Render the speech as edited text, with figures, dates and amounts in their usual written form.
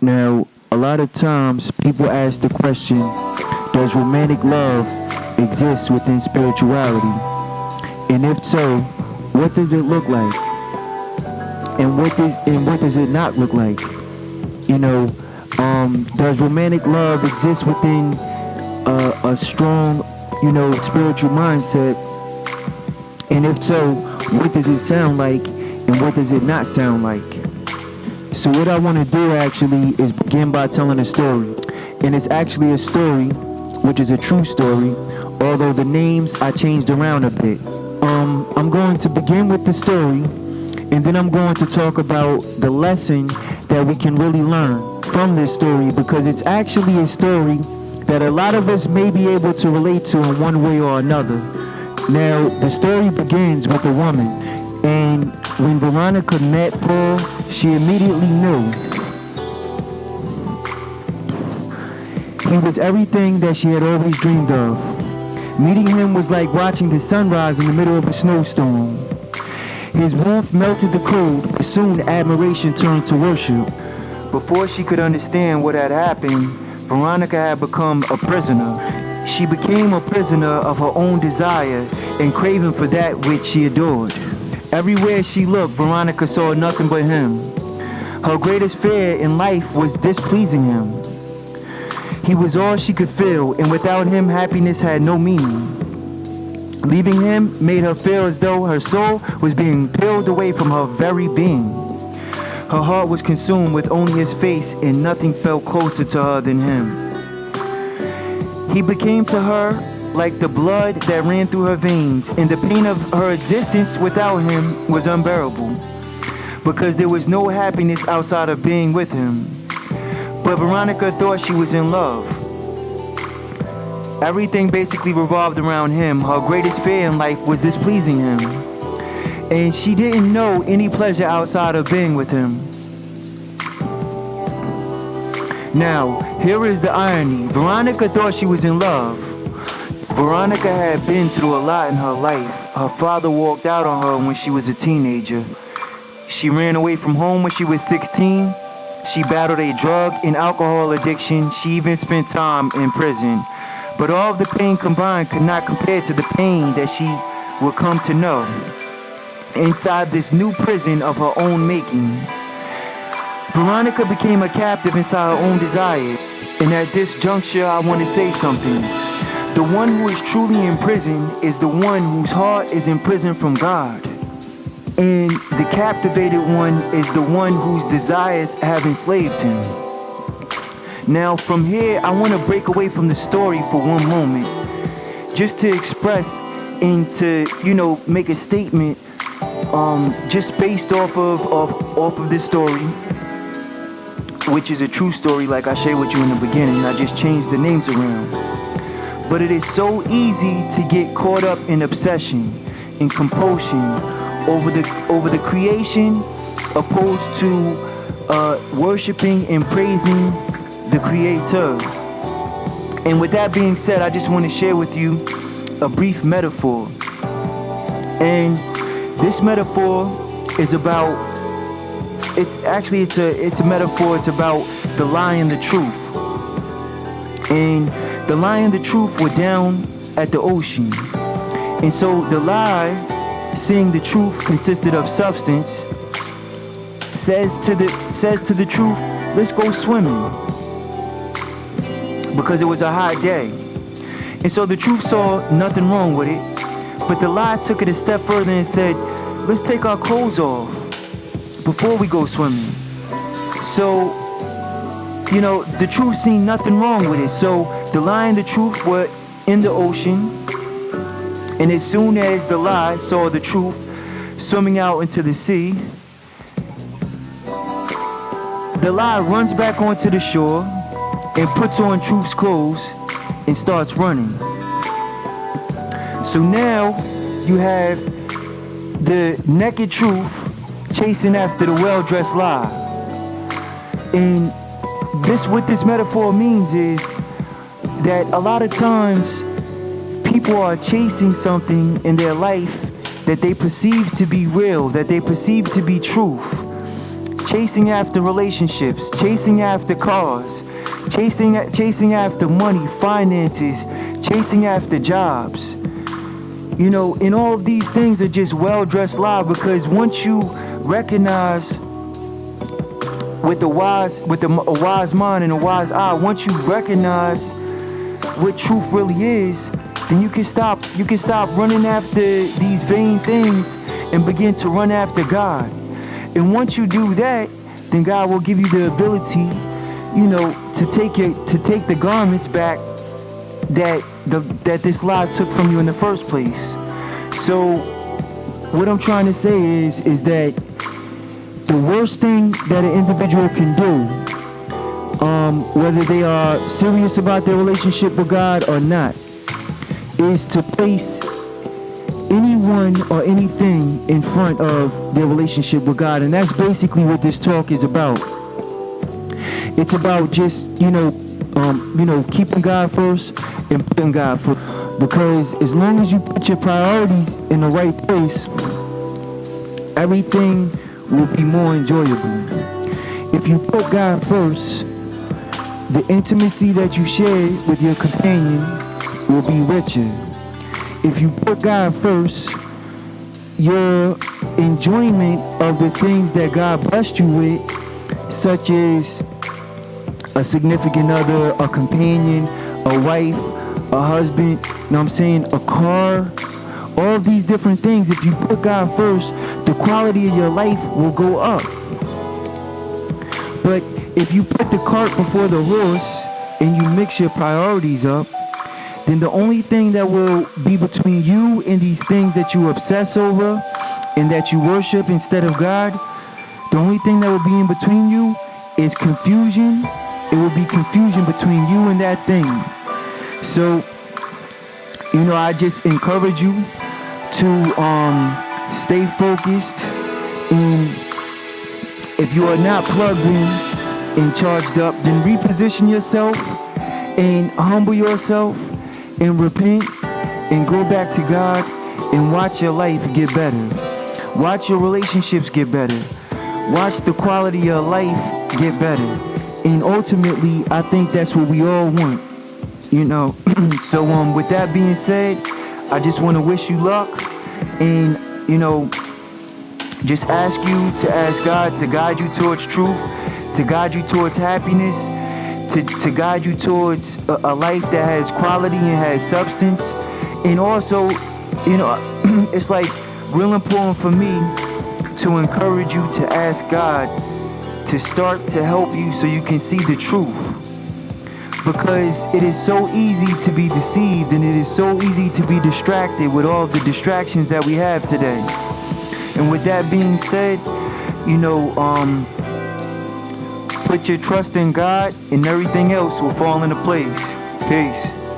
Now, a lot of times people ask the question, does romantic love exist within spirituality? And if so, what does it look like? And what does it not look like? You know, does romantic love exist within a strong, spiritual mindset? And if so, what does it sound like and what does it not sound like? So what I want to do actually is begin by telling a story. And it's actually a story, which is a true story, although the names I changed around a bit. I'm going to begin with the story, and then I'm going to talk about the lesson that we can really learn from this story, because it's actually a story that a lot of us may be able to relate to in one way or another. Now, the story begins with a woman, and when Veronica met Paul, she immediately knew he was everything that she had always dreamed of. Meeting him was like watching the sunrise in the middle of a snowstorm. His warmth melted the cold, but soon admiration turned to worship. Before she could understand what had happened, Veronica had become a prisoner. She became a prisoner of her own desire and craving for that which she adored. Everywhere she looked, Veronica saw nothing but him. Her greatest fear in life was displeasing him. He was all she could feel, and without him, happiness had no meaning. Leaving him made her feel as though her soul was being peeled away from her very being. Her heart was consumed with only his face, and nothing felt closer to her than him. He became to her like the blood that ran through her veins, and the pain of her existence without him was unbearable, because there was no happiness outside of being with him. But Veronica thought she was in love. Everything basically revolved around him. Her greatest fear in life was displeasing him, and she didn't know any pleasure outside of being with him. Now, here is the irony. Veronica thought she was in love. Veronica had been through a lot in her life. Her father walked out on her when she was a teenager. She ran away from home when she was 16. She battled a drug and alcohol addiction. She even spent time in prison. But all of the pain combined could not compare to the pain that she would come to know inside this new prison of her own making. Veronica became a captive inside her own desire. And at this juncture, I want to say something. The one who is truly in prison is the one whose heart is in prison from God. And the captivated one is the one whose desires have enslaved him. Now, from here, I want to break away from the story for one moment, just to express and to, make a statement, just based off of this story, which is a true story, like I shared with you in the beginning. I just changed the names around. But it is so easy to get caught up in obsession and compulsion over the creation, opposed to worshiping and praising the Creator. And with that being said, I just want to share with you a brief metaphor. And this metaphor is about, it's a metaphor. It's about the lie and the truth. And the lie and the truth were down at the ocean. And so the lie, seeing the truth consisted of substance, says to the truth, let's go swimming, because it was a hot day. And so the truth saw nothing wrong with it, but the lie took it a step further and said, let's take our clothes off before we go swimming. So, the truth seen nothing wrong with it. So the lie and the truth were in the ocean, and as soon as the lie saw the truth swimming out into the sea, the lie runs back onto the shore and puts on truth's clothes and starts running. So now you have the naked truth chasing after the well-dressed lie. And what this metaphor means is that a lot of times people are chasing something in their life that they perceive to be real, that they perceive to be truth. chasing after relationships, chasing after cars, chasing after money, finances, chasing after jobs. And all of these things are just well-dressed lies, because once you recognize with a wise mind and a wise eye, once you recognize what truth really is, then you can stop running after these vain things and begin to run after God. And once you do that, then God will give you the ability, to take the garments back that this lie took from you in the first place. So what I'm trying to say is that the worst thing that an individual can do, whether they are serious about their relationship with God or not, is to place anyone or anything in front of their relationship with God. And that's basically what this talk is about. It's about just, keeping God first and putting God first. Because as long as you put your priorities in the right place, everything will be more enjoyable. If you put God first, the intimacy that you share with your companion will be richer. If you put God first, your enjoyment of the things that God blessed you with, such as a significant other, a companion, a wife, a husband, a car, all of these different things, if you put God first, the quality of your life will go up. But if you put the cart before the horse and you mix your priorities up, then the only thing that will be between you and these things that you obsess over and that you worship instead of God, the only thing that will be in between you is confusion. It will be confusion between you and that thing. So, I just encourage you to stay focused. And if you are not plugged in and charged up, then reposition yourself and humble yourself and repent and go back to God and watch your life get better. Watch your relationships get better. Watch the quality of your life get better. And ultimately, I think that's what we all want. So with that being said, I just want to wish you luck, and just ask you to ask God to guide you towards truth, to guide you towards happiness, to guide you towards a life that has quality and has substance. And also, it's like real important for me to encourage you to ask God to start to help you so you can see the truth. Because it is so easy to be deceived, and it is so easy to be distracted with all the distractions that we have today. And with that being said, put your trust in God and everything else will fall into place. Peace.